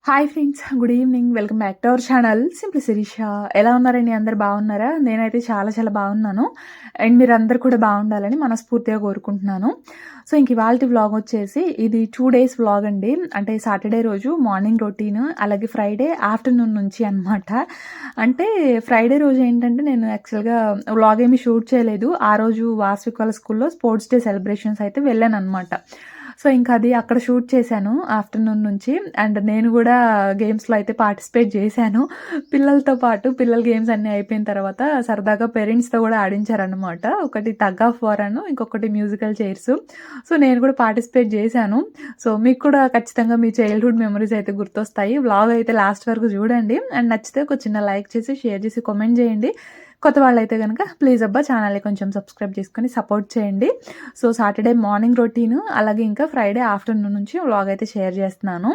Hi friends, good evening. Welcome back to our channel simply Sirisha. ఎలా ఉన్నారండి? అందరు బాగున్నారా? నేనైతే చాలా చాలా బాగున్నాను. అండ్ మీరు అందరు కూడా బాగుండాలని మనస్ఫూర్తిగా కోరుకుంటున్నాను. సో ఇంక ఇవాళ వ్లాగ్ వచ్చేసి ఇది 2 days వ్లాగ్ అండి. అంటే సాటర్డే రోజు మార్నింగ్ రొటీన్, అలాగే ఫ్రైడే ఆఫ్టర్నూన్ నుంచి అనమాట. అంటే ఫ్రైడే రోజు ఏంటంటే నేను యాక్చువల్గా వ్లాగ్ ఏమి షూట్ చేయలేదు. ఆ రోజు వాస్విక్ వాళ్ళ స్కూల్లో స్పోర్ట్స్ డే సెలబ్రేషన్స్ అయితే వెళ్ళాను అనమాట. సో ఇంకా అది అక్కడ షూట్ చేశాను ఆఫ్టర్నూన్ నుంచి. అండ్ నేను కూడా గేమ్స్లో అయితే పార్టిసిపేట్ చేశాను పిల్లలతో పాటు. పిల్లల గేమ్స్ అన్నీ అయిపోయిన తర్వాత సరదాగా పేరెంట్స్తో కూడా ఆడించారనమాట. ఒకటి టగ్ ఆఫ్ వార్ అను, ఇంకొకటి మ్యూజికల్ చైర్స్. సో నేను కూడా పార్టిసిపేట్ చేశాను. సో మీకు కూడా ఖచ్చితంగా మీ చైల్డ్హుడ్ మెమరీస్ అయితే గుర్తొస్తాయి. వ్లాగ్ అయితే లాస్ట్ వరకు చూడండి. అండ్ నచ్చితే ఒక చిన్న లైక్ చేసి, షేర్ చేసి, కామెంట్ చేయండి. కొత్త వాళ్ళైతే కనుక ప్లీజ్ అబ్బా ఛానల్ని కొంచెం సబ్స్క్రైబ్ చేసుకొని సపోర్ట్ చేయండి. సో సాటర్డే మార్నింగ్ రొటీన్, అలాగే ఇంకా ఫ్రైడే ఆఫ్టర్నూన్ నుంచి వ్లాగ్ అయితే షేర్ చేస్తున్నాను.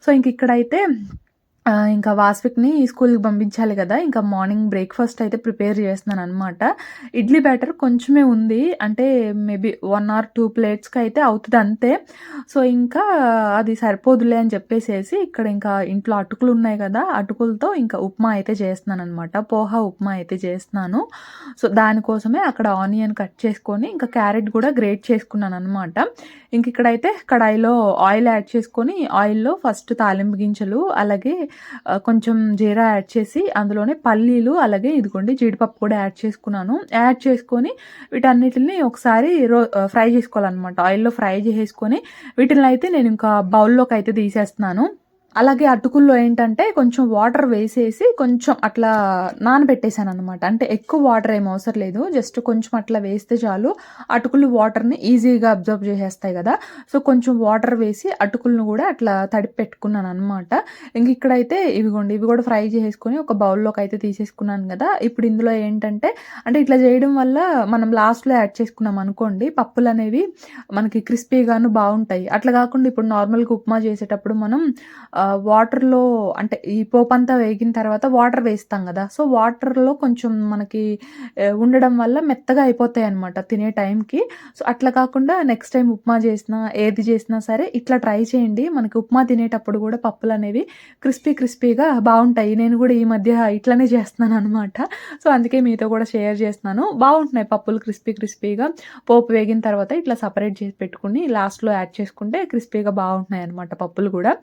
సో ఇంక ఇక్కడైతే ఇంకా వాస్విక్ని స్కూల్కి పంపించాలి కదా. ఇంకా మార్నింగ్ బ్రేక్ఫాస్ట్ అయితే ప్రిపేర్ చేస్తున్నాను అనమాట. ఇడ్లీ బ్యాటర్ కొంచెమే ఉంది, అంటే మేబీ 1 or 2 ప్లేట్స్కి అయితే అవుతుంది అంతే. సో ఇంకా అది సరిపోదులే అని చెప్పేసేసి ఇక్కడ ఇంకా ఇంట్లో అటుకులు ఉన్నాయి కదా, అటుకులతో ఇంకా ఉప్మా అయితే చేస్తున్నాను అనమాట. పోహా ఉప్మా అయితే చేస్తున్నాను. సో దానికోసమే అక్కడ ఆనియన్ కట్ చేసుకొని ఇంకా క్యారెట్ కూడా గ్రేట్ చేసుకున్నాను అనమాట. ఇంక ఇక్కడైతే కడాయిలో ఆయిల్ యాడ్ చేసుకొని, ఆయిల్లో ఫస్ట్ తాలింపు గింజలు, అలాగే కొంచెం జీరా యాడ్ చేసి అందులోనే పల్లీలు, అలాగే ఇదిగోండి జీడిపప్పు కూడా యాడ్ చేసుకున్నాను. యాడ్ చేసుకొని వీటన్నిటిని ఒకసారి ఫ్రై చేసుకోవాలన్నమాట. ఆయిల్లో ఫ్రై చేసుకొని వీటిని అయితే నేను ఇంకా బౌల్లోకి అయితే తీసేస్తున్నాను. అలాగే అటుకుల్లో ఏంటంటే కొంచెం వాటర్ వేసేసి కొంచెం అట్లా నానబెట్టేశాను అనమాట. అంటే ఎక్కువ వాటర్ ఏం అవసరం లేదు, జస్ట్ కొంచెం అట్లా వేస్తే చాలు. అటుకులు వాటర్ని ఈజీగా అబ్జర్వ్ చేసేస్తాయి కదా. సో కొంచెం వాటర్ వేసి అటుకులను కూడా అట్లా తడిపి పెట్టుకున్నాను అనమాట. ఇంక ఇక్కడైతే ఇవిగోండి, ఇవి కూడా ఫ్రై చేసుకొని ఒక బౌల్లోకి అయితే తీసేసుకున్నాను కదా. ఇప్పుడు ఇందులో ఏంటంటే, అంటే ఇట్లా చేయడం వల్ల మనం లాస్ట్లో యాడ్ చేసుకున్నాం అనుకోండి, పప్పులు అనేవి మనకి క్రిస్పీగాను బాగుంటాయి. అట్లా కాకుండా ఇప్పుడు నార్మల్గా ఉప్మా చేసేటప్పుడు మనం వాటర్లో, అంటే ఈ పోపు అంతా వేగిన తర్వాత వాటర్ వేస్తాం కదా. సో వాటర్లో కొంచెం మనకి ఉండడం వల్ల మెత్తగా అయిపోతాయి అనమాట తినే టైంకి. సో అట్లా కాకుండా నెక్స్ట్ టైం ఉప్మా చేసినా ఏది చేసినా సరే ఇట్లా ట్రై చేయండి. మనకి ఉప్మా తినేటప్పుడు కూడా పప్పులు అనేవి క్రిస్పీగా బాగుంటాయి. నేను కూడా ఈ మధ్య ఇట్లనే చేస్తున్నాను అనమాట. సో అందుకే మీతో కూడా షేర్ చేస్తున్నాను. బాగుంటున్నాయి పప్పులు క్రిస్పీగా. పోపు వేగిన తర్వాత ఇట్లా సపరేట్ చేసి పెట్టుకుని లాస్ట్లో యాడ్ చేసుకుంటే క్రిస్పీగా బాగుంటున్నాయి అనమాట పప్పులు కూడా.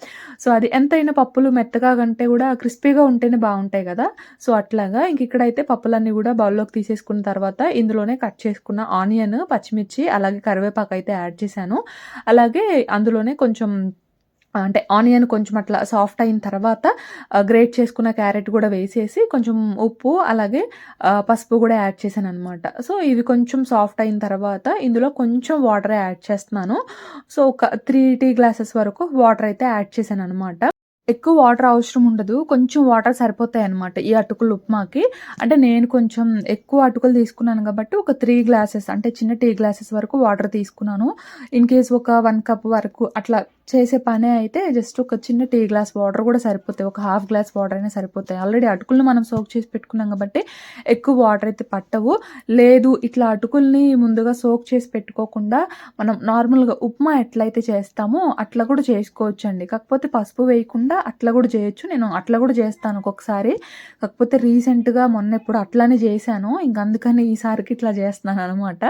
సో అది ఎంతైనా పప్పులు మెత్తగా కంటే కూడా క్రిస్పీగా ఉంటేనే బాగుంటాయి కదా. సో అట్లాగా ఇంక ఇక్కడైతే పప్పులన్నీ కూడా బౌల్లోకి తీసేసుకున్న తర్వాత ఇందులోనే కట్ చేసుకున్న ఆనియన్, పచ్చిమిర్చి, అలాగే కరివేపాకు అయితే యాడ్ చేశాను. అలాగే అందులోనే కొంచెం, అంటే ఆనియన్ కొంచెం అట్లా సాఫ్ట్ అయిన తర్వాత గ్రేట్ చేసుకున్న క్యారెట్ కూడా వేసేసి కొంచెం ఉప్పు, అలాగే పసుపు కూడా యాడ్ చేశాను అనమాట. సో ఇవి కొంచెం సాఫ్ట్ అయిన తర్వాత ఇందులో కొంచెం వాటర్ యాడ్ చేస్తున్నాను. సో ఒక 3 టీ గ్లాసెస్ వరకు వాటర్ అయితే యాడ్ చేశాను అనమాట. ఎక్కువ వాటర్ అవసరం ఉండదు, కొంచెం వాటర్ సరిపోతాయి అనమాట ఈ అటుకులు ఉప్మాకి. అంటే నేను కొంచెం ఎక్కువ అటుకులు తీసుకున్నాను కాబట్టి ఒక 3 గ్లాసెస్, అంటే చిన్న టీ గ్లాసెస్ వరకు వాటర్ తీసుకున్నాను. ఇన్ కేస్ ఒక 1 కప్ వరకు అట్లా చేసే పని అయితే జస్ట్ ఒక చిన్న టీ గ్లాస్ వాటర్ కూడా సరిపోతాయి. ఒక ½ గ్లాస్ వాటర్ అయినా సరిపోతాయి. ఆల్రెడీ అటుకులను మనం సోక్ చేసి పెట్టుకున్నాం కాబట్టి ఎక్కువ వాటర్ అయితే పట్టవు. లేదు ఇట్లా అటుకుల్ని ముందుగా సోక్ చేసి పెట్టుకోకుండా మనం నార్మల్గా ఉప్మా ఎట్లయితే చేస్తామో అట్లా కూడా చేసుకోవచ్చు అండి. కాకపోతే పసుపు వేయకుండా అట్లా కూడా చేయొచ్చు. నేను అట్లా కూడా చేస్తాను ఒక్కొక్కసారి. కాకపోతే రీసెంట్గా మొన్న ఎప్పుడు అట్లానే చేశాను, ఇంక అందుకని ఈసారికి ఇట్లా చేస్తున్నాను అనమాట.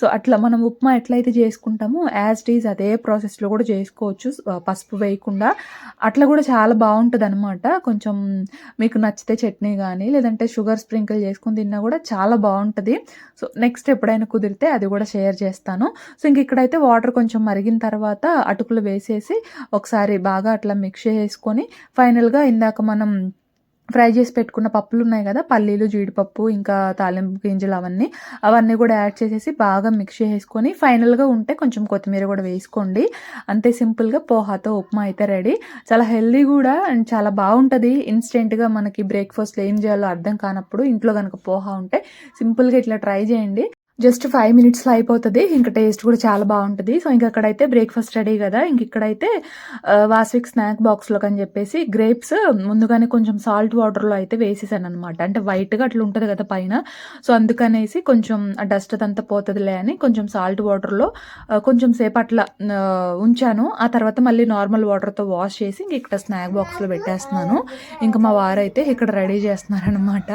సో అట్లా మనం ఉప్మా ఎట్లయితే చేసుకుంటామో యాజ్ ఇట్ ఈజ్ అదే ప్రాసెస్లో కూడా చేసుకోవచ్చు పసుపు వేయకుండా. అట్లా కూడా చాలా బాగుంటుంది అనమాట. కొంచెం మీకు నచ్చితే చట్నీ కానీ లేదంటే షుగర్ స్ప్రింకిల్ చేసుకుని తిన్నా కూడా చాలా బాగుంటుంది. సో నెక్స్ట్ ఎప్పుడైనా కుదిరితే అది కూడా షేర్ చేస్తాను. సో ఇంక ఇక్కడైతే వాటర్ కొంచెం మరిగిన తర్వాత అటుకులు వేసేసి ఒకసారి బాగా అట్లా మిక్స్ చేసుకొని ఫైనల్గా ఇందాక మనం ఫ్రై చేసి పెట్టుకున్న పప్పులు ఉన్నాయి కదా, పల్లీలు, జీడిపప్పు, ఇంకా తాలింపు గింజలు, అవన్నీ కూడా యాడ్ చేసేసి బాగా మిక్స్ చేసుకొని ఫైనల్గా ఉంటే కొంచెం కొత్తిమీర కూడా వేసుకోండి. అంతే సింపుల్గా పోహాతో ఉప్మా అయితే రెడీ. చాలా హెల్దీ కూడా అండ్ చాలా బాగుంటుంది. ఇన్స్టెంట్గా మనకి బ్రేక్ఫాస్ట్లో ఏం చేయాలో అర్థం కానప్పుడు ఇంట్లో కనుక పోహా ఉంటే సింపుల్గా ఇట్లా ట్రై చేయండి. జస్ట్ 5 మినిట్స్‌లో అయిపోతది. ఇంకా టేస్ట్ కూడా చాలా బావుంటది. సో, ఇంక అక్కడైతే బ్రేక్‌ఫాస్ట్ రెడీ గదా! ఇంక ఇక్కడైతే వాస్విక్ స్నాక్ బాక్స్‌లోకని జెప్పేసి గ్రేప్స్ ముందుగానే కొంచెం సాల్ట్ వాటర్‌లో అయితే వేసేసాననమాట. అంటే వైట్‌గా అట్లా ఉంటది గదా పైన. సో, అందుకనేసి కొంచెం ఆ డస్ట్ అదంతా పోతదిలే అని కొంచెం సాల్ట్ వాటర్‌లో కొంచెం సేపు అట్లా ఉంచాను. ఆ తర్వాత మళ్ళీ నార్మల్ వాటర్‌తో వాష్ చేసి ఇంక ఇక్కడ స్నాక్ బాక్స్‌లో పెట్టేస్తున్నాను. ఇంక మా వారైతే ఇక్కడ రెడీ చేస్తున్నారనమాట.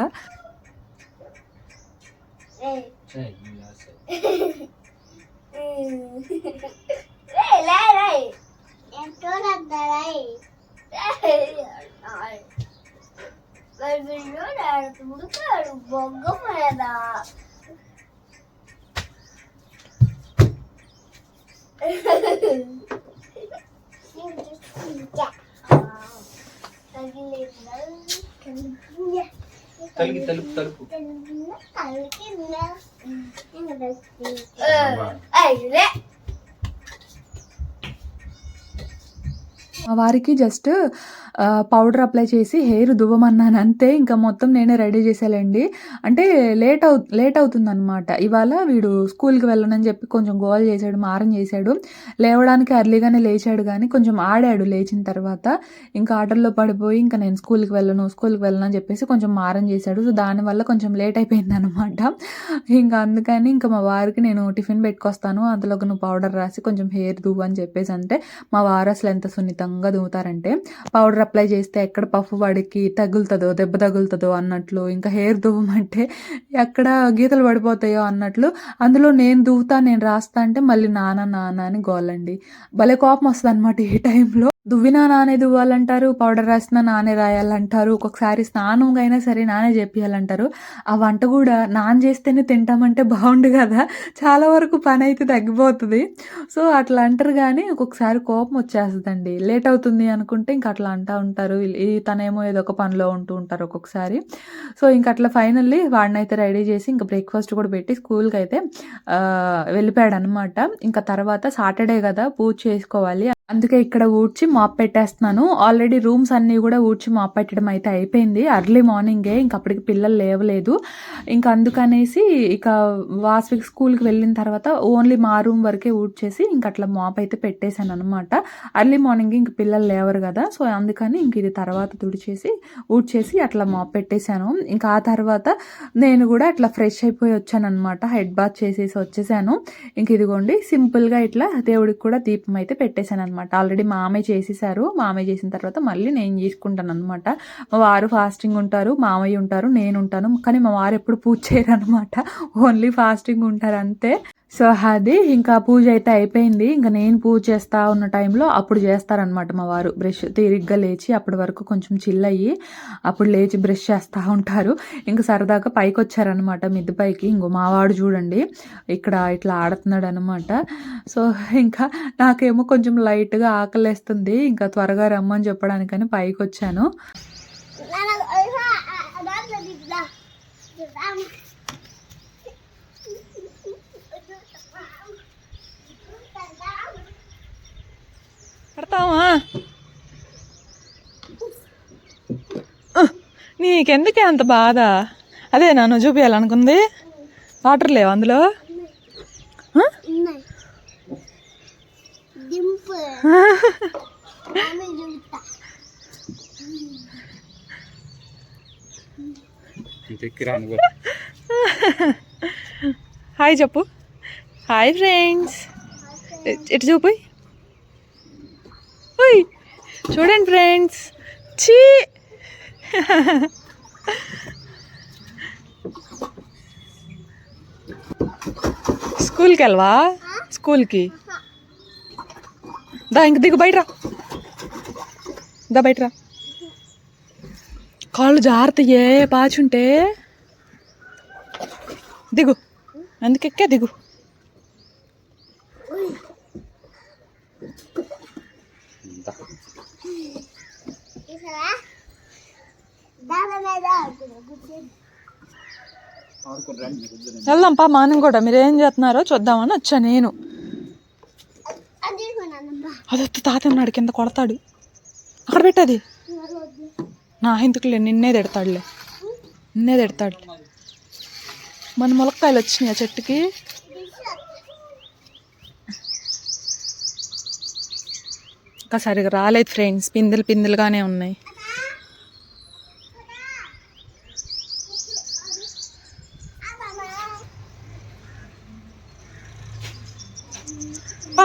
తలుపు మా వారికి జస్ట్ పౌడర్ అప్లై చేసి హెయిర్ దువ్వమన్నాను అంతే. ఇంకా మొత్తం నేనే రెడీ చేసేయాలండి. అంటే లేట్ అవుతుందనమాట. ఇవాళ వీడు స్కూల్‌కి వెళ్ళనని చెప్పి కొంచెం గోల చేశాడు, మారం చేశాడు. లేవడానికి ఎర్లీగానే లేచాడు గానీ కొంచెం ఆడాడు లేచిన తర్వాత. ఇంకా ఆటల్లో పడిపోయి ఇంకా నేను స్కూల్‌కి వెళ్ళను అని చెప్పేసి కొంచెం మారం చేశాడు. సో, దానివల్ల కొంచెం లేట్ అయిపోయిందనమాట. ఇంకా అందుకని ఇంకా మా వారికి నేను టిఫిన్ పెట్టుకొస్తాను. అందులోకి నువ్వు పౌడర్ రాసి కొంచెం హెయిర్ దువ్వు అని చెప్పేసి అంటే, మా వారు అసలు ఎంత సున్నితంగా దువ్వుతారంటే పౌడర్ అప్లై చేస్తే ఎక్కడ పఫ్ వాడికి తగులుతుందో, దెబ్బ తగులుతుందో అన్నట్లు, ఇంకా హెయిర్ దువ్వమంటే ఎక్కడ గీతలు పడిపోతాయో అన్నట్లు, అందులో నేను దువ్వుతా, నేను రాస్తా అంటే మళ్ళీ నాన్న అని గోలండి. భలే కోపం వస్తుందన్నమాట ఈ టైంలో. దువ్వినా నానే దువ్వాలంటారు, పౌడర్ రాసినా నానే రాయాలంటారు, ఒక్కొక్కసారి స్నానం అయినా సరే నానే చేపియాలంటారు. ఆ వంట కూడా నాన్న చేస్తేనే తింటామంటే బాగుండు కదా, చాలా వరకు పని అయితే తగ్గిపోతుంది. సో, అట్లా అంటారు కానీ ఒక్కొక్కసారి కోపం వచ్చేస్తుందండి. లేట్ అవుతుంది అనుకుంటే ఇంక అట్లా అంటూ ఉంటారు. తనేమో ఏదో ఒక పనిలో ఉంటూ ఉంటారు ఒక్కొక్కసారి. సో, ఇంక అట్లా ఫైనల్లీ వాడినైతే రెడీ చేసి ఇంకా బ్రేక్ఫాస్ట్ కూడా పెట్టి స్కూల్కి అయితే వెళ్ళిపోయాడనమాట. ఇంకా తర్వాత సాటర్డే కదా పూజ చేసుకోవాలి, అందుకే ఇక్కడ ఊడ్చి మాప్ పెట్టేస్తున్నాను. ఆల్రెడీ రూమ్స్ అన్నీ కూడా ఊడ్చి మాప్ పెట్టడం అయితే అయిపోయింది. ఎర్లీ మార్నింగే, ఇంక అప్పటికి పిల్లలు లేవలేదు. ఇంకా అందుకనేసి ఇక వాస్విక్ స్కూల్కి వెళ్ళిన తర్వాత ఓన్లీ మా రూమ్ వరకే ఊడ్చేసి ఇంక అట్లా మాప్ అయితే పెట్టేశాను అనమాట. ఎర్లీ మార్నింగ్ ఇంక పిల్లలు లేవరు కదా, సో అందుకని ఇంక ఇది తర్వాత ఊడ్చేసి అట్లా మాప్ పెట్టేశాను. ఇంకా ఆ తర్వాత నేను కూడా అట్లా ఫ్రెష్ అయిపోయి వచ్చానమాట. హెడ్ బాత్ చేసేసి వచ్చేసాను. ఇంక ఇదిగోండి సింపుల్గా ఇట్లా దేవుడికి కూడా దీపం అయితే పెట్టేశాను అనమాట. ఆల్రెడీ మామయ్య చేసేసారు. మామయ్య చేసిన తర్వాత మళ్ళీ నేను చేసుకుంటాను అనమాట. మా వారు ఫాస్టింగ్ ఉంటారు, మామయ్య ఉంటారు, నేను ఉంటాను. కానీ మా వారు ఎప్పుడు పూజ చేయరు అనమాట, ఓన్లీ ఫాస్టింగ్ ఉంటారు అంతే. సో, అది ఇంకా పూజ అయితే అయిపోయింది. ఇంకా నేను పూజ చేస్తా ఉన్న టైంలో అప్పుడు చేస్తారనమాట మా వారు. బ్రష్ తీరిగ్గా లేచి అప్పటి వరకు కొంచెం చిల్ అయ్యి అప్పుడు లేచి బ్రష్ చేస్తూ ఉంటారు. ఇంకా సరదాగా పైకి వచ్చారనమాట, మిద్ది పైకి. ఇంకో మావాడు చూడండి ఇక్కడ ఇట్లా ఆడుతున్నాడు అనమాట. సో, ఇంకా నాకేమో కొంచెం లైట్గా ఆకలేస్తుంది, ఇంకా త్వరగా రమ్మని చెప్పడానికని పైకి వచ్చాను. పడతావా? నీకెందుకే అంత బాధ? అదే నన్ను చూపించాలనుకుంది. వాటర్ లేవు అందులో. హాయ్ చెప్పు. హాయ్ ఫ్రెండ్స్, ఎటు చూపు. చూడండి ఫ్రెండ్స్, చీ స్కూల్కి వెళ్ళవా? స్కూల్కి దా, ఇంక దిగు, బయటరా, దా బయటరా. కాళ్ళు జారుతాయే పాచుంటే. దిగు, అందుకెక్కే దిగు. వెళ్దాం పా, మనం కూడా. మీరు ఏం చేస్తున్నారో చూద్దామని వచ్చా నేను. అదొత్తి తాత ఉన్నాడు కింద, కొడతాడు. అక్కడ పెట్టది. నా ఎందుకులే, నిన్నే తిడతాడులే. మన ములక్కాయలు వచ్చినాయి ఆ చెట్టుకి. ఇంకా సరిగా రాలేదు ఫ్రెండ్స్, పిందెలుగానే ఉన్నాయి.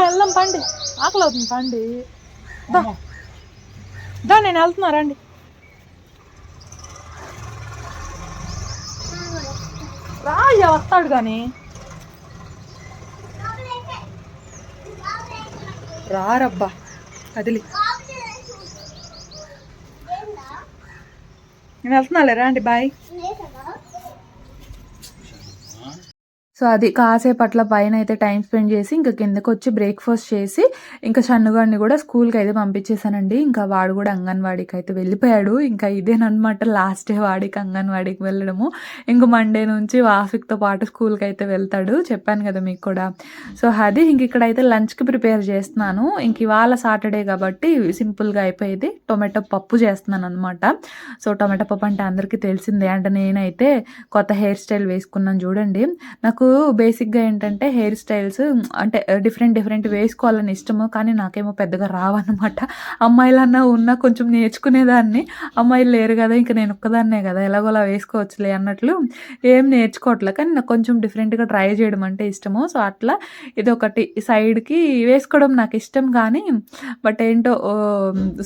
వెళ్దాం పండి, ఆకలి అవుతుంది పండి. దా నేను వెళ్తున్నా రండి. రాయ్యా వస్తాడు కానీ రారబ్బా కదిలి. నేను వెళ్తున్నాలే రండి, బాయ్. సో అది కాసేపు అట్లా పైన అయితే టైం స్పెండ్ చేసి ఇంకా కిందకు వచ్చి బ్రేక్ఫాస్ట్ చేసి ఇంకా షన్నుగాడిని కూడా స్కూల్కి అయితే పంపించేశానండి. ఇంకా వాడు కూడా అంగన్వాడీకి అయితే వెళ్ళిపోయాడు. ఇంకా ఇదేనమాట లాస్ట్ డే వాడికి అంగన్వాడీకి వెళ్ళడము. ఇంక మండే నుంచి వాఫిక్తో పాటు స్కూల్కి అయితే వెళ్తాడు, చెప్పాను కదా మీకు కూడా. సో అది ఇంక ఇక్కడైతే లంచ్కి ప్రిపేర్ చేస్తున్నాను. ఇంక ఇవాళ సాటర్డే కాబట్టి సింపుల్గా అయిపోయేది టొమాటో పప్పు చేస్తున్నాను అనమాట. సో టొమాటో పప్పు అంటే అందరికీ తెలిసిందే. అంటే నేనైతే కొత్త హెయిర్ స్టైల్ వేసుకున్నాను చూడండి. నాకు బేసిక్గా ఏంటంటే హెయిర్ స్టైల్స్ అంటే డిఫరెంట్ వేసుకోవాలని ఇష్టము, కానీ నాకేమో పెద్దగా రావన్నమాట. అమ్మాయిలన్నా ఉన్నా కొంచెం నేర్చుకునేదాన్ని, అమ్మాయిలు లేరు కదా, ఇంకా నేను ఒక్కదాన్నే కదా, ఎలాగోలా వేసుకోవచ్చులే అన్నట్లు ఏం నేర్చుకోవట్లే. కానీ నాకు కొంచెం డిఫరెంట్గా ట్రై చేయడం అంటే ఇష్టము. సో అట్లా ఇది ఒకటి సైడ్కి వేసుకోవడం నాకు ఇష్టం, కానీ బట్ ఏంటో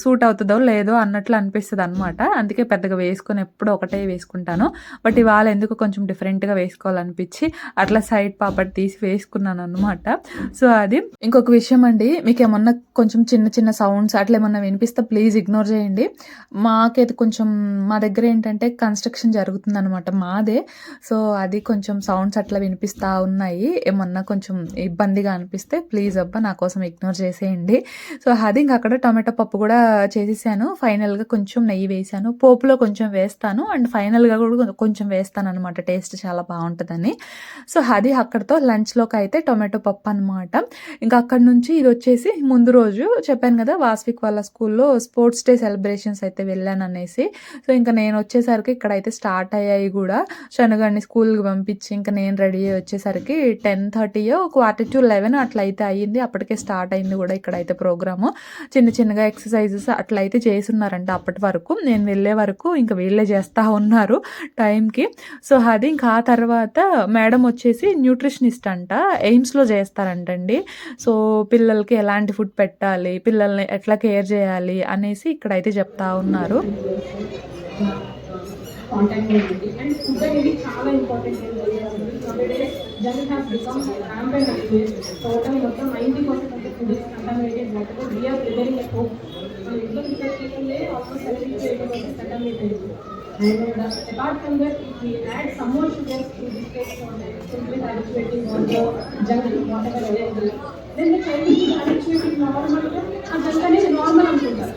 సూట్ అవుతుందో లేదో అన్నట్లు అనిపిస్తుంది అనమాట. అందుకే పెద్దగా వేసుకొని ఎప్పుడూ ఒకటే వేసుకుంటాను. బట్ ఇవాళ ఎందుకు కొంచెం డిఫరెంట్గా వేసుకోవాలనిపించి అట్లా సైడ్ పాపట్ తీసి వేసుకున్నాను అనమాట. సో అది ఇంకొక విషయం అండి, మీకు ఏమన్నా కొంచెం చిన్న సౌండ్స్ అట్లా ఏమన్నా వినిపిస్తే ప్లీజ్ ఇగ్నోర్ చేయండి. మాకైతే కొంచెం మా దగ్గర ఏంటంటే కన్స్ట్రక్షన్ జరుగుతుంది అనమాట మాదే. సో అది కొంచెం సౌండ్స్ అట్లా వినిపిస్తూ ఉన్నాయి. ఏమన్నా కొంచెం ఇబ్బందిగా అనిపిస్తే ప్లీజ్ అబ్బా నా కోసం ఇగ్నోర్ చేసేయండి. సో అది ఇంక అక్కడ టొమాటో పప్పు కూడా చేసేసాను. ఫైనల్గా కొంచెం నెయ్యి వేసాను, పోపులో కొంచెం వేస్తాను అండ్ ఫైనల్గా కూడా కొంచెం వేస్తాను అనమాట, టేస్ట్ చాలా బాగుంటుందని. సో అది అక్కడితో లంచ్లోకి అయితే టొమాటో పప్పు అనమాట. ఇంకా అక్కడ నుంచి ఇది వచ్చేసి ముందు రోజు చెప్పాను కదా వాస్విక్ వాళ్ళ స్కూల్లో స్పోర్ట్స్ డే సెలబ్రేషన్స్ అయితే వెళ్ళాను అనేసి. సో ఇంకా నేను వచ్చేసరికి ఇక్కడైతే స్టార్ట్ అయ్యాయి కూడా. శనగని స్కూల్కి పంపించి ఇంకా నేను రెడీ అయ్యి వచ్చేసరికి 10:30 11:45 అట్లా అయితే అయ్యింది. అప్పటికే స్టార్ట్ అయింది కూడా ఇక్కడైతే ప్రోగ్రాము. చిన్నగా ఎక్సర్సైజెస్ అట్లా అయితే చేస్తున్నారంట అప్పటి వరకు. నేను వెళ్ళే వరకు ఇంకా వీళ్ళే చేస్తూ ఉన్నారు టైంకి. సో అది ఇంకా ఆ తర్వాత మేడం వచ్చేసి న్యూట్రిషనిస్ట్ అంట, ఎయిమ్స్లో చేస్తారంటండి. సో పిల్లలకి ఎలాంటి ఫుడ్ పెట్టాలి, పిల్లల్ని ఎట్లా కేర్ చేయాలి అనేసి ఇక్కడైతే చెప్తా ఉన్నారు. And apart from that, if we add some more sugars to this cake, simply habituating on the junk food, whatever available, then the child will be habituating normal, and junk is normal అనుకుంటారు.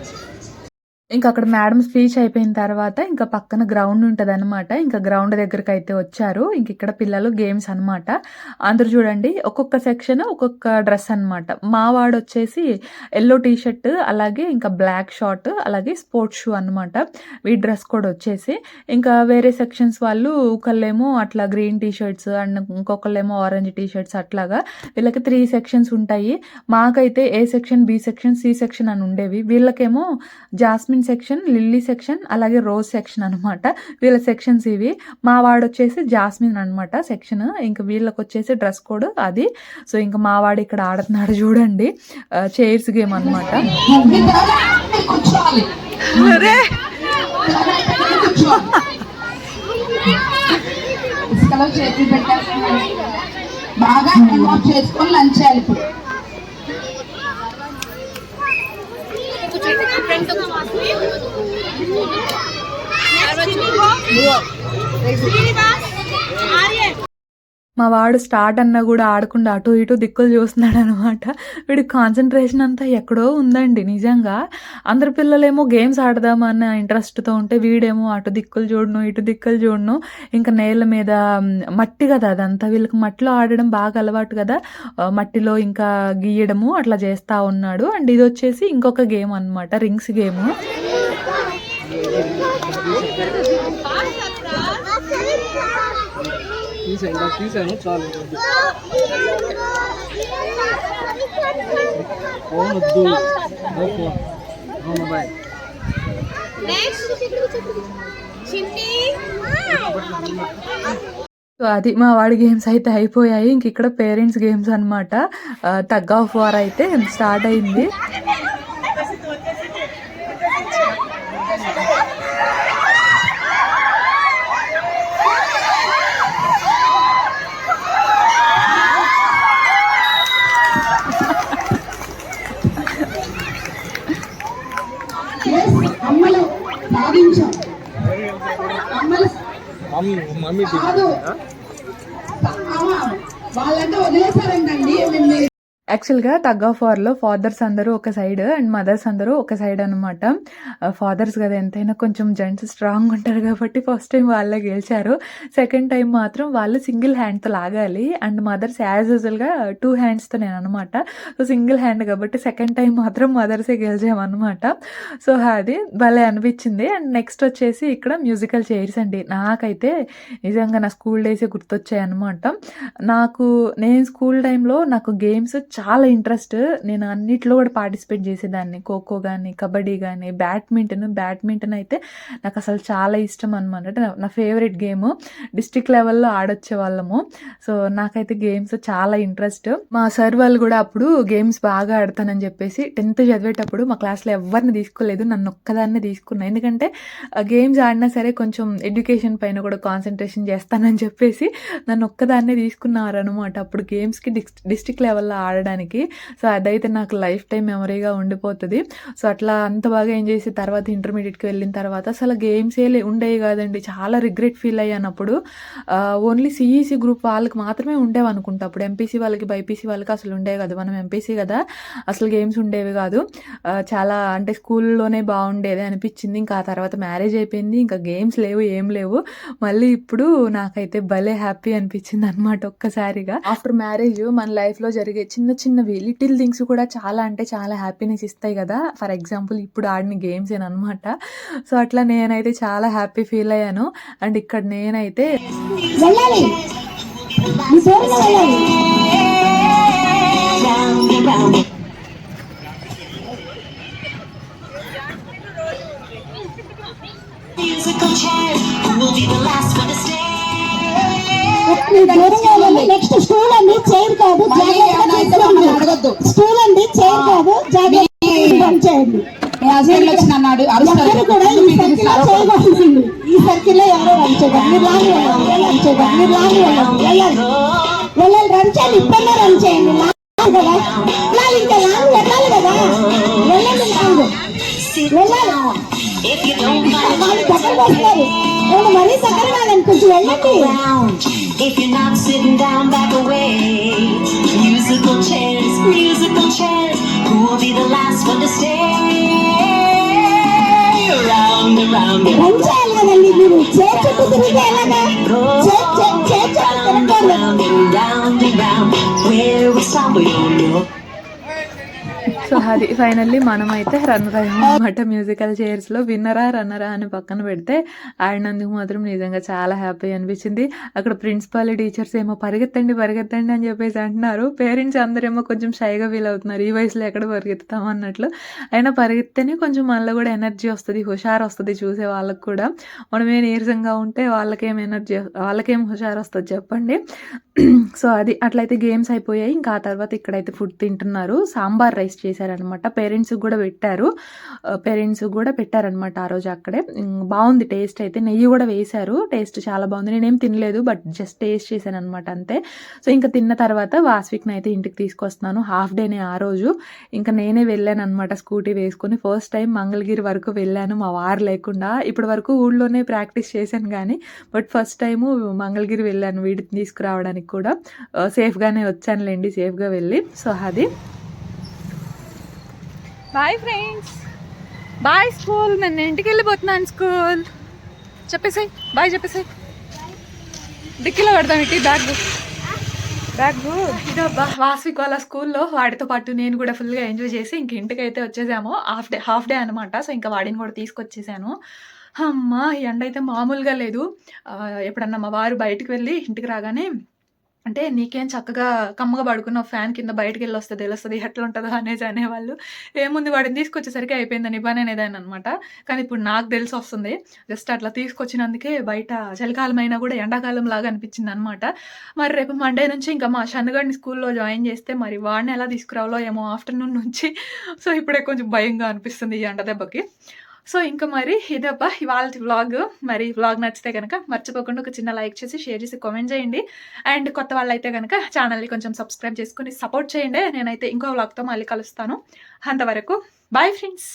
ఇంకా అక్కడ madam speech అయిపోయిన తర్వాత ఇంకా పక్కన ground ఉంటుంది అనమాట. ఇంకా గ్రౌండ్ దగ్గరికి అయితే వచ్చారు. ఇంక ఇక్కడ పిల్లలు గేమ్స్ అనమాట. అందరూ చూడండి ఒక్కొక్క సెక్షన్ ఒక్కొక్క డ్రెస్ అనమాట. మా వాడు వచ్చేసి ఎల్లో టీషర్ట్, అలాగే ఇంకా బ్లాక్ షార్ట్, అలాగే స్పోర్ట్స్ షూ అనమాట. వీ డ్రెస్ కోడ్ వచ్చేసి ఇంకా వేరే సెక్షన్స్ వాళ్ళు ఒకళ్ళేమో అట్లా గ్రీన్ టీషర్ట్స్ అండ్ ఇంకొకళ్ళేమో ఆరెంజ్ టీషర్ట్స్, అట్లాగా వీళ్ళకి 3 సెక్షన్స్ ఉంటాయి. మాకైతే A section, B section, C section అని ఉండేవి. వీళ్ళకేమో జాస్మిన్ సెక్షన్, లిల్లీ సెక్షన్, అలాగే రోజ్ సెక్షన్ అనమాట. వీళ్ళ సెక్షన్స్ ఇవి. మా వాడు వచ్చేసి జాస్మిన్ అనమాట సెక్షన్. ఇంకా వీళ్ళకి వచ్చేసి డ్రెస్ కోడ్ అది. సో ఇంకా మా వాడు ఇక్కడ ఆడుతున్నాడు చూడండి, చైర్స్ గేమ్ అనమాట. బాగా చేసుకొని లంచ్ చేయాలి ఇప్పుడు. మా వాడు స్టార్ట్ అన్నా కూడా ఆడకుండా అటు ఇటు దిక్కులు చూస్తున్నాడు అనమాట. వీడి కాన్సన్ట్రేషన్ అంతా ఎక్కడో ఉందండి నిజంగా. అందరు పిల్లలేమో గేమ్స్ ఆడదామన్న ఇంట్రెస్ట్తో ఉంటే వీడేమో అటు దిక్కులు చూడను, ఇటు దిక్కులు చూడను. ఇంకా నేల మీద మట్టి కదా అదంతా, వీళ్ళకి మట్టిలో ఆడడం బాగా అలవాటు కదా, మట్టిలో ఇంకా గీయడము అట్లా చేస్తూ ఉన్నాడు. అండ్ ఇది వచ్చేసి ఇంకొక గేమ్ అనమాట, రింగ్స్ గేమ్. తీసాను చాలు. ఫోన్ వద్దు, no phone, no mobile. So అది మా వాడి గేమ్స్ అయితే అయిపోయాయి. ఇంక ఇక్కడ పేరెంట్స్ గేమ్స్ అనమాట. టగ్ ఆఫ్ వార్ అయితే స్టార్ట్ అయింది. అమ్మలు సాధించాం. అమ్మలు మమ్మీ కాదు, వాళ్ళంటే వదిలేశారంటండి. యాక్చువల్గా టగ్ ఆఫ్ వార్లో ఫాదర్స్ అందరూ ఒక సైడ్ అండ్ మదర్స్ అందరూ ఒక సైడ్ అనమాట. ఫాదర్స్ కదా ఎంతైనా కొంచెం జెంట్స్ స్ట్రాంగ్ ఉంటారు కాబట్టి ఫస్ట్ టైం వాళ్ళే గెలిచారు. సెకండ్ టైం మాత్రం వాళ్ళు సింగిల్ హ్యాండ్తో లాగాలి అండ్ మదర్స్ యాజ్ యూజువల్గా 2 హ్యాండ్స్తో నేను అనమాట. సో సింగిల్ హ్యాండ్ కాబట్టి సెకండ్ టైం మాత్రం మదర్సే గెలిచామన్నమాట. సో అది భలే అనిపించింది. అండ్ నెక్స్ట్ వచ్చేసి ఇక్కడ మ్యూజికల్ చైర్స్ అండి. నాకైతే నిజంగా నా స్కూల్ డేసే గుర్తొచ్చాయి అనమాట. నేను స్కూల్ టైంలో నాకు గేమ్స్ చాలా ఇంట్రెస్ట్. నేను అన్నిట్లో కూడా పార్టిసిపేట్ చేసేదాన్ని. ఖోఖో కానీ, కబడ్డీ కానీ, బ్యాడ్మింటన్ అయితే నాకు అసలు చాలా ఇష్టం అనమాట. నా ఫేవరెట్ గేమ్. డిస్ట్రిక్ట్ లెవెల్లో ఆడొచ్చే వాళ్ళము. సో నాకైతే గేమ్స్ చాలా ఇంట్రెస్ట్. మా సార్ వాళ్ళు కూడా అప్పుడు గేమ్స్ బాగా ఆడతానని చెప్పేసి 10th చదివేటప్పుడు మా క్లాస్లో ఎవరిని తీసుకోలేదు, నన్ను ఒక్కదాన్నే తీసుకున్నా. ఎందుకంటే గేమ్స్ ఆడినా సరే కొంచెం ఎడ్యుకేషన్ పైన కూడా కాన్సన్ట్రేషన్ చేస్తానని చెప్పేసి నన్ను ఒక్కదాన్నే తీసుకున్నారనమాట అప్పుడు గేమ్స్కి డిస్ట్రిక్ట్ లెవెల్లో ఆడడానికి. సో అదైతే నాకు లైఫ్ టైం మెమరీగా ఉండిపోతుంది. సో అట్లా అంత బాగా ఎంజాయ్ చేసి తర్వాత ఇంటర్మీడియట్కి వెళ్ళిన తర్వాత అసలు గేమ్సే ఉండేవి కాదండి. చాలా రిగ్రెట్ ఫీల్ అయ్యాను అప్పుడు. ఓన్లీ సిఈసి గ్రూప్ వాళ్ళకి మాత్రమే ఉండేవి అనుకుంటా. అప్పుడు ఎంపీసీ వాళ్ళకి, బైపీసీ వాళ్ళకి అసలు ఉండేవి కాదు. మనం ఎంపీసీ కదా, అసలు గేమ్స్ ఉండేవి కాదు. చాలా అంటే స్కూల్లోనే బాగుండేది అనిపించింది. ఇంకా ఆ తర్వాత మ్యారేజ్ అయిపోయింది, ఇంకా గేమ్స్ లేవు, ఏం లేవు. మళ్ళీ ఇప్పుడు నాకైతే భలే హ్యాపీ అనిపించింది అనమాట ఒక్కసారిగా. ఆఫ్టర్ మ్యారేజ్ మన లైఫ్లో జరిగే చిన్నవి లిటిల్ థింగ్స్ కూడా చాలా అంటే చాలా హ్యాపీనెస్ ఇస్తాయి కదా. ఫర్ ఎగ్జాంపుల్ ఇప్పుడు ఆడిన గేమ్స్ అనమాట. సో అట్లా నేనైతే చాలా హ్యాపీ ఫీల్ అయ్యాను. అండ్ ఇక్కడ నేనైతే నెక్స్ట్ స్టూల్ అండి, చైర్ కాదు, అడగద్దు. స్టూల్ అండి, చైర్ కాదు, చేయండి. వచ్చిన అన్నాడు కూడా ఈ సర్కిల్ చేయబడుతుంది. ఈ సర్కిల్ లో ఎవరో రన్ చేయండి. మీరు లాంగ్ వెళ్ళాలి, రన్ చేయాలి. ఇప్పుడన్నా రన్ చేయండి. లాంగ్ కదా, ఇంకా లాంగ్ వెళ్ళాలి కదా, వెళ్ళండి, లాంగ్ వెళ్ళాలి. వాళ్ళు దగ్గర వస్తారు, నేను మరీ దగ్గర కాదని కొంచెం వెళ్ళండి. If you're not sitting down, back away. Musical chairs, who will be the last one to stay? Round and round and round. చేయాలి కదండి మీరు. చైర్ చుట్టూ తిరిగితే ఎలాగా? Chair round and round and round. Where we stop, we don't know. So అది finally మనమైతే runner అయ్యామన్నమాట musical చైర్స్లో. రన్నరా అని పక్కన పెడితే ఆడినందుకు మాత్రం నిజంగా చాలా హ్యాపీ అనిపించింది. అక్కడ ప్రిన్సిపాల్, టీచర్స్ ఏమో పరిగెత్తండి అని చెప్పేసి అంటున్నారు. పేరెంట్స్ అందరేమో కొంచెం షైగా ఫీల్ అవుతున్నారు, ఈ వయసులో ఎక్కడ పరిగెత్తాం అన్నట్లు. అయినా పరిగెత్తేనే కొంచెం మనలో కూడా ఎనర్జీ వస్తుంది, హుషారు వస్తుంది చూసే వాళ్ళకు కూడా. మనమే నీరసంగా ఉంటే వాళ్ళకేం హుషారు వస్తుంది చెప్పండి. సో అది అట్లయితే గేమ్స్ అయిపోయాయి. ఇంకా ఆ తర్వాత ఇక్కడైతే ఫుడ్ తింటున్నారు. సాంబార్ రైస్ చేశారనమాట. పేరెంట్స్ కూడా పెట్టారనమాట ఆ రోజు అక్కడే. బాగుంది టేస్ట్ అయితే. నెయ్యి కూడా వేశారు, టేస్ట్ చాలా బాగుంది. నేనేం తినలేదు, బట్ జస్ట్ టేస్ట్ చేశాను అనమాట అంతే. సో ఇంకా తిన్న తర్వాత వాస్విక్ని అయితే ఇంటికి తీసుకొస్తున్నాను. హాఫ్ డేనే ఆ రోజు. ఇంకా నేనే వెళ్ళాను అనమాట స్కూటీ వేసుకొని. ఫస్ట్ టైం మంగళగిరి వరకు వెళ్ళాను మా వారు లేకుండా. ఇప్పటి వరకు ఊళ్ళోనే ప్రాక్టీస్ చేశాను కానీ, బట్ ఫస్ట్ టైము మంగళగిరి వెళ్ళాను వీడిని తీసుకురావడానికి కూడా. సేఫ్గానే వచ్చానులేండి, సేఫ్గా వెళ్ళి. సో అది బాయ్ ఫ్రెండ్స్, బాయ్ స్కూల్. నేను ఇంటికి వెళ్ళిపోతున్నాను. School చెప్పేసాయి, bye చెప్పేసాయి. డిక్కీలో పెడతాం ఇటు బ్యాగ్. ఇక వాస్విక్ వాళ్ళ స్కూల్లో వాడితో పాటు నేను కూడా ఫుల్గా ఎంజాయ్ చేసి ఇంక ఇంటికి అయితే వచ్చేసాము. హాఫ్ డే అనమాట. సో ఇంకా వాడిని కూడా తీసుకొచ్చేసాను. అమ్మా! ఈ ఎండైతే మామూలుగా లేదు. ఎప్పుడన్నా మా వారు బయటికి వెళ్ళి ఇంటికి రాగానే అంటే, "నీకేం చక్కగా కమ్మగా పడుకున్నావు ఫ్యాన్ కింద బయటికెళ్ళొస్తే తెలుస్తది ఎట్లుంటదో" అనేసి అనేవాళ్ళు. ఏముంది వాడిని తీసుకొచ్చేసరికి అయిపోయింది నీ పని అనేదాన్ననమాట. కానీ ఇప్పుడు నాకు తెలిసొస్తుంది. జస్ట్ అట్లా తీసుకొచ్చినందుకే బయట చలికాలమైనా గూడా ఎండాకాలంలాగా అనిపించిందనమాట. మరి రేపు మండే నుంచి ఇంకా మా షన్నుగాడిని స్కూల్‌లో జాయిన్ చేస్తే మరి వాడిని ఎలా తీసుకురావాలో ఏమో ఆఫ్టర్‌నూన్ నుంచి. సో, ఇప్పుడే కొంచెం భయంగా అనిపిస్తుంది ఈ ఎండ దెబ్బకి. సో, ఇంక మరి ఇదబ్బా ఇవాల్టి వ్లాగ్. మరి వ్లాగ్ నచ్చితే గనక మర్చిపోకుండా ఒక చిన్న లైక్ చేసి, షేర్ చేసి, కామెంట్ చేయండి. అండ్ కొత్త వాళ్ళైతే గనక ఛానల్‌ని కొంచెం సబ్స్క్రైబ్ చేసుకొని సపోర్ట్ చేయండి. నేనైతే ఇంకో వ్లాగ్‌తో మళ్ళీ కలుస్తాను. అంతవరకు బాయ్ ఫ్రెండ్స్.